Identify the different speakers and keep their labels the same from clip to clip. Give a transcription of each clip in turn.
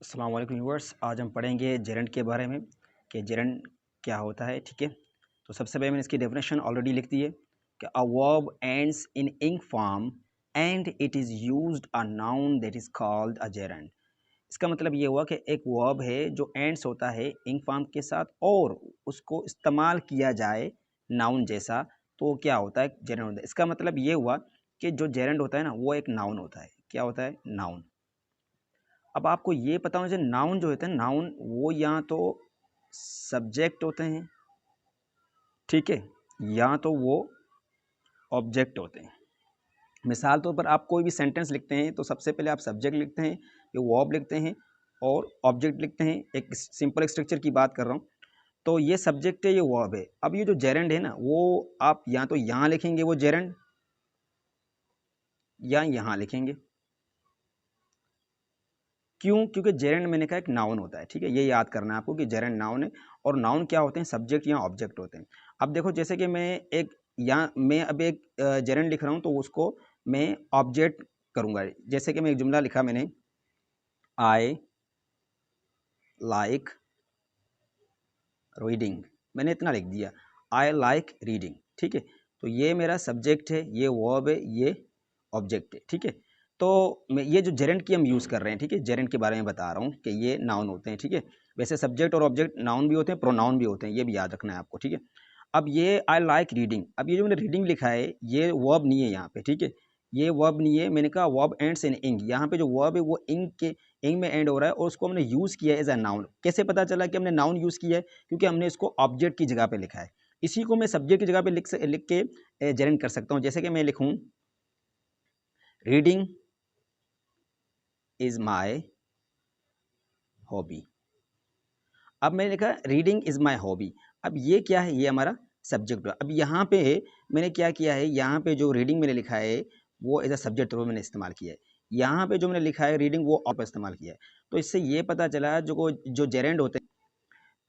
Speaker 1: अस्सलाम वालेकुम व्यूअर्स। आज हम पढ़ेंगे जेरेंट के बारे में कि जेरेंट क्या होता है। ठीक है, तो सबसे पहले मैंने इसकी डेफिनेशन ऑलरेडी लिख दी है कि a verb ends in ing form and it is used a noun that is called a gerund. इसका मतलब ये हुआ कि एक वर्ब है जो एंड्स होता है इंक फॉर्म के साथ और उसको इस्तेमाल किया जाए नाउन जैसा, तो वो क्या होता है, जेरेंट होता है। इसका मतलब ये हुआ कि जो जेरेंट होता है ना, वो एक नाउन होता है। क्या होता है? नाउन। अब आपको ये पता होना चाहिए, नाउन जो होते हैं, नाउन वो या तो सब्जेक्ट होते हैं, ठीक है, या तो वो ऑब्जेक्ट होते हैं। मिसाल तौर पर आप कोई भी सेंटेंस लिखते हैं तो सबसे पहले आप सब्जेक्ट लिखते हैं, ये वर्ब लिखते हैं और ऑब्जेक्ट लिखते हैं। एक सिंपल स्ट्रक्चर की बात कर रहा हूँ। तो ये सब्जेक्ट है, ये वर्ब है। अब ये जो जेरेंड है ना, वो आप या तो यहाँ लिखेंगे वो जेरेंड, या यहाँ लिखेंगे। क्यों? क्योंकि जेरेंड मैंने कहा एक नाउन होता है। ठीक है, ये याद करना है आपको कि जेरेंड नाउन है और नाउन क्या होते हैं, सब्जेक्ट या ऑब्जेक्ट होते हैं। अब देखो, जैसे कि मैं अब एक जेरेंड लिख रहा हूँ तो उसको मैं ऑब्जेक्ट करूँगा। जैसे कि मैं एक जुमला लिखा मैंने, आई लाइक रीडिंग, मैंने इतना लिख दिया, आई लाइक रीडिंग। ठीक है, तो ये मेरा सब्जेक्ट है, ये वर्ब है, ये ऑब्जेक्ट है। ठीक है, तो मैं ये जो जेरेंट की हम यूज़ कर रहे हैं, ठीक है, जेरेंट के बारे में बता रहा हूँ कि ये नाउन होते हैं। ठीक है, वैसे सब्जेक्ट और ऑब्जेक्ट नाउन भी होते हैं, प्रोनाउन भी होते हैं, ये भी याद रखना है आपको। ठीक है, अब ये आई लाइक रीडिंग, अब ये जो मैंने रीडिंग लिखा है ये वर्ब नहीं है यहाँ पे। ठीक है, ये वर्ब नहीं है, मैंने कहा वर्ब एंड्स इन इंग, यहाँ पे जो वर्ब है वो इंग में एंड हो रहा है और उसको हमने यूज़ किया है एज अ नाउन। कैसे पता चला कि हमने नाउन यूज़ किया है? क्योंकि हमने इसको ऑब्जेक्ट की जगह पे लिखा है। इसी को मैं सब्जेक्ट की जगह पे लिख के जेरेंट कर सकता हूँ। जैसे कि मैं लिखूँ, रीडिंग इज माई हॉबी। अब मैंने लिखा रीडिंग इज माई हॉबी। अब ये क्या है? ये हमारा सब्जेक्ट हुआ। अब यहाँ पे मैंने क्या किया है, यहाँ पे जो रीडिंग मैंने लिखा है वो एज अ सब्जेक्ट मैंने इस्तेमाल किया है। यहाँ पे जो मैंने लिखा है रीडिंग, वो ऑप इस्तेमाल किया है। तो इससे ये पता चला जो जेरेंड होते हैं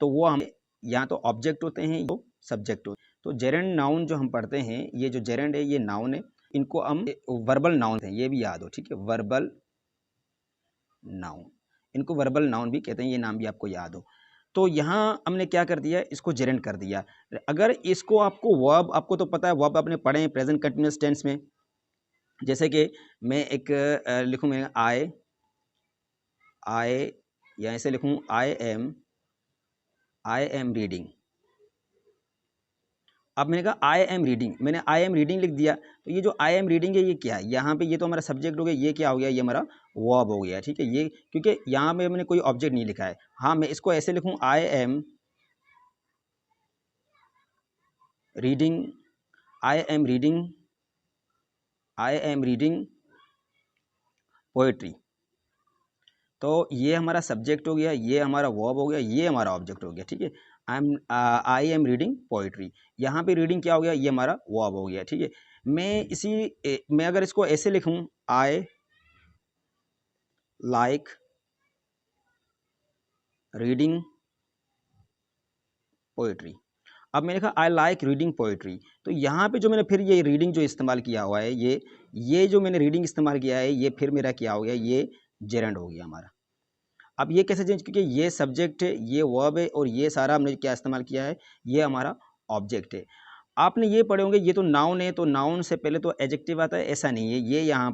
Speaker 1: तो वो हम या तो ऑब्जेक्ट होते हैं, जो सब्जेक्ट होते हैं। तो जेरेंड नाउन जो हम पढ़ते हैं, ये जो जेरेंड है ये नाउन है, इनको हम वर्बल नाउन हैं, ये भी याद हो। ठीक है, वर्बल नाउन, इनको वर्बल नाउन भी कहते हैं, ये नाम भी आपको याद हो। तो यहाँ हमने क्या कर दिया, इसको जेरेंट कर दिया। अगर इसको आपको वर्ब, आपको तो पता है वर्ब आपने पढ़े हैं प्रेजेंट कंटिन्यूअस टेंस में। जैसे कि मैं एक लिखूँ, मैं आई या ऐसे लिखूँ, आई एम रीडिंग। अब मैंने कहा आई एम रीडिंग, मैंने आई एम रीडिंग लिख दिया। तो ये जो आई एम रीडिंग है ये क्या है? यहाँ पे ये तो हमारा सब्जेक्ट हो गया, ये क्या हो गया, ये हमारा वर्ब हो गया। ठीक है, ये क्योंकि यहाँ पे मैंने कोई ऑब्जेक्ट नहीं लिखा है। हाँ, मैं इसको ऐसे लिखूँ, reading I am reading I am reading poetry. तो ये हमारा सब्जेक्ट हो गया, ये हमारा वर्ब हो गया, ये हमारा ऑब्जेक्ट हो गया। ठीक है, आई एम रीडिंग पोएट्री। यहाँ पे रीडिंग क्या हो गया, ये हमारा वर्ब हो गया। ठीक है, मैं अगर इसको ऐसे लिखूँ, आई लाइक रीडिंग पोएट्री। अब मैंने कहा आई लाइक रीडिंग पोएट्री, तो यहाँ पे जो मैंने फिर ये रीडिंग जो इस्तेमाल किया हुआ है, ये जो मैंने रीडिंग इस्तेमाल किया है, ये फिर मेरा क्या हो गया, ये जेरेंड हो गया हमारा। अब ये कैसे चेंज? क्योंकि ये सब्जेक्ट है, ये वर्ब है और ये सारा हमने क्या इस्तेमाल किया है, ये हमारा ऑब्जेक्ट है। आपने ये पढ़े होंगे, ये तो नाउन है, तो नाउन से पहले तो एडजेक्टिव आता है, ऐसा नहीं है, ये यहाँ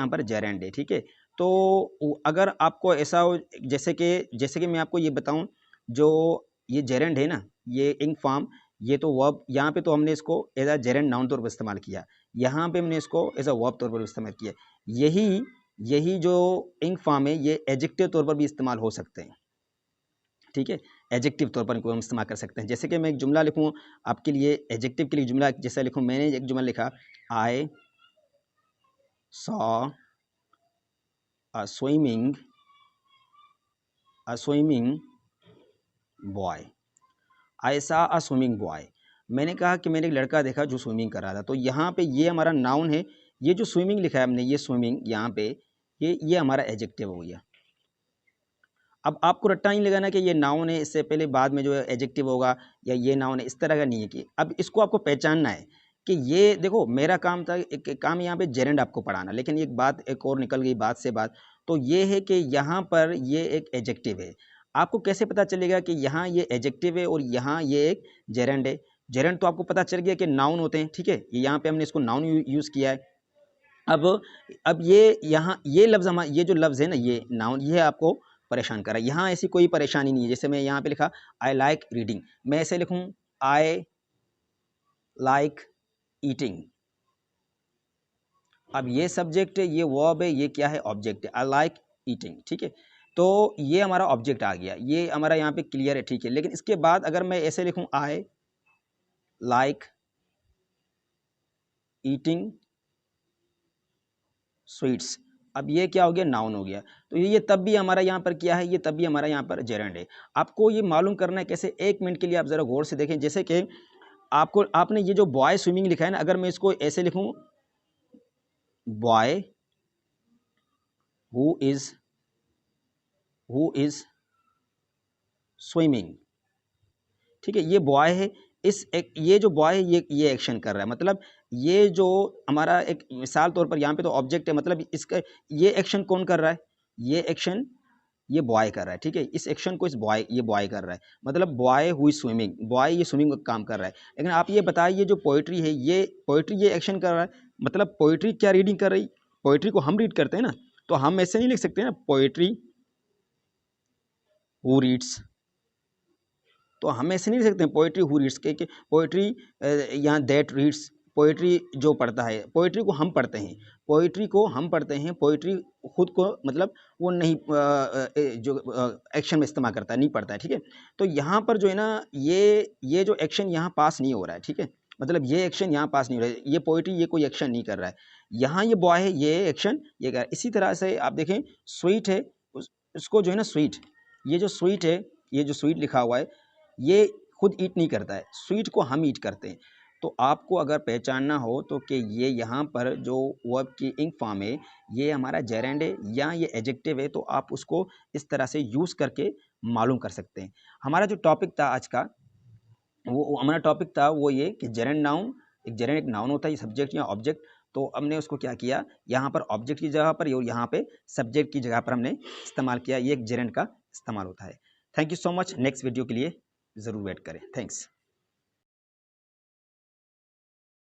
Speaker 1: पर जेरेंड है। ठीक है, तो अगर आपको ऐसा हो, जैसे कि मैं आपको ये बताऊं, जो ये जेरेंड है ना, ये इंक फॉर्म, ये तो वर्ब, यहाँ पे तो हमने इसको एज अ जेरेंड नाउन तौर पर इस्तेमाल किया, यहाँ पे हमने इसको एज अ वर्ब तौर पर इस्तेमाल किया। यही यही जो इंक फॉर्म है, ये एडजेक्टिव तौर पर भी इस्तेमाल हो सकते हैं। ठीक है, एडजेक्टिव तौर पर इनको हम इस्तेमाल कर सकते हैं। जैसे कि मैं एक जुमला लिखूँ आपके लिए, एडजेक्टिव के लिए जुमला जैसा लिखूँ, मैंने एक जुमला लिखा, I saw a swimming boy. I saw a swimming boy, मैंने कहा कि मैंने एक लड़का देखा जो स्विमिंग कर रहा था। तो यहाँ पे ये हमारा नाउन है, ये जो स्विमिंग लिखा है हमने, ये स्विमिंग यहाँ पे, ये हमारा एडजेक्टिव हो गया। अब आपको रट्टा नहीं लगाना कि ये नाउन है, इससे पहले बाद में जो है एडजेक्टिव होगा, या ये नाउन है, इस तरह का नहीं है। कि अब इसको आपको पहचानना है कि ये देखो, मेरा काम था, एक काम यहाँ पे जेरेंड आपको पढ़ाना, लेकिन एक बात, एक और निकल गई बात से बात। तो ये है कि यहाँ पर ये एक एडजेक्टिव है। आपको कैसे पता चलेगा कि यहाँ ये एडजेक्टिव है और यहाँ ये एक जेरेंड है? जेरेंड तो आपको पता चल गया कि नाउन होते हैं, ठीक है, यहाँ पे हमने इसको नाउन यूज़ किया है। अब ये यहाँ ये लफ्ज़ हमारा ये जो लफ्ज़ है ना, ये नाउन, ये आपको परेशान कर रहा है। यहाँ ऐसी कोई परेशानी नहीं है। जैसे मैं यहाँ पे लिखा आई लाइक रीडिंग, मैं ऐसे लिखूँ आई लाइक ईटिंग। अब ये सब्जेक्ट है, ये वर्ब है, ये क्या है, ऑब्जेक्ट है, आई लाइक ईटिंग, ठीक है। तो ये हमारा ऑब्जेक्ट आ गया, ये हमारा यहाँ पे क्लियर है, ठीक है। लेकिन इसके बाद अगर मैं ऐसे लिखूँ आई लाइक ईटिंग स्वीट्स, अब ये क्या हो गया, नाउन हो गया। तो ये तब भी हमारा यहाँ पर क्या है, ये तब भी हमारा यहाँ पर जेरेंड है। आपको ये मालूम करना है कैसे, 1 मिनट के लिए आप ज़रा गौर से देखें। जैसे कि आपने ये जो बॉय स्विमिंग लिखा है ना, अगर मैं इसको ऐसे लिखूँ बॉय हु इज स्विमिंग, ठीक है, ये बॉय है। ये जो बॉय है ये एक्शन कर रहा है, मतलब ये जो हमारा एक मिसाल तौर पर यहाँ पे तो ऑब्जेक्ट है, मतलब इसका ये एक्शन कौन कर रहा है, ये एक्शन ये बॉय कर रहा है, ठीक है। इस एक्शन को ये बॉय कर रहा है, मतलब boy who is swimming, boy ये स्विमिंग का काम कर रहा है। लेकिन आप ये बताइए जो पोइट्री है, ये पोइट्री ये एक्शन कर रहा है, मतलब पोइट्री क्या रीडिंग कर रही, पोइट्री को हम रीड करते हैं ना, तो हम ऐसे नहीं लिख सकते ना पोइट्री हु रीड्स, तो हम ऐसे नहीं लिख सकते पोइट्री हु रीड्स के पोइट्री यहाँ दैट रीड्स, पोइट्री जो पढ़ता है, पोइट्री को हम पढ़ते हैं, पोइट्री को हम पढ़ते हैं, पोइट्री खुद को मतलब वो नहीं जो एक्शन में इस्तेमाल करता है, नहीं पढ़ता है, ठीक है। तो यहाँ पर जो है ना, ये जो एक्शन यहाँ पास नहीं हो रहा है, ठीक है, मतलब ये एक्शन यहाँ पास नहीं हो रहा है, ये पोइट्री ये कोई एक्शन नहीं कर रहा है। यहाँ ये बॉय है, ये एक्शन ये कर रहा है। इसी तरह से आप देखें स्वीट है, उसको जो है ना स्वीट, ये जो स्वीट है, ये जो स्वीट लिखा हुआ है, ये खुद ईट नहीं करता है, स्वीट को हम ईट करते हैं। तो आपको अगर पहचानना हो तो कि ये यहाँ पर जो वर्ब की इंक फॉर्म है, ये हमारा जेरेंड है या ये एडजेक्टिव है, तो आप उसको इस तरह से यूज़ करके मालूम कर सकते हैं। हमारा जो टॉपिक था आज का, वो हमारा टॉपिक था वो ये कि जेरेंड नाउन, एक नाउन होता है, ये सब्जेक्ट या ऑब्जेक्ट। तो हमने उसको क्या किया, यहाँ पर ऑब्जेक्ट की जगह पर यहाँ पे सब्जेक्ट की जगह पर हमने इस्तेमाल किया, ये एक जेरेंड का इस्तेमाल होता है। Thank you so much. Next video के लिए ज़रूर वेट करें। थैंक्स।